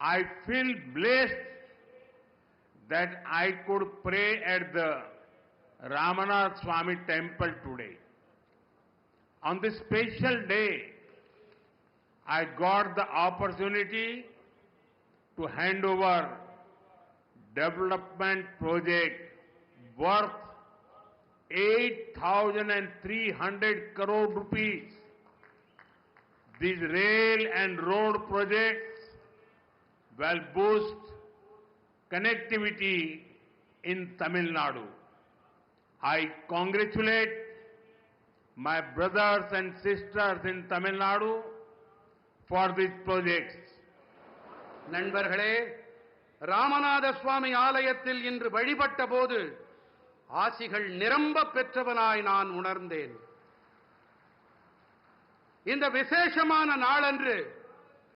I feel blessed that I could pray at the Ramanath Swami temple today. On this special day, I got the opportunity to hand over development project worth 8,300 crore rupees. These rail and road projects will boost connectivity in Tamil Nadu. I congratulate my brothers and sisters in Tamil Nadu for these projects. நண்பர்களே, ராமநாத சுவாமி ஆலயத்தில் இன்று வழிபட்ட போது ஆசிகள் நிரம்ப பெற்றவனாய் நான் உணர்ந்தேன். இந்த விசேஷமான நாளன்று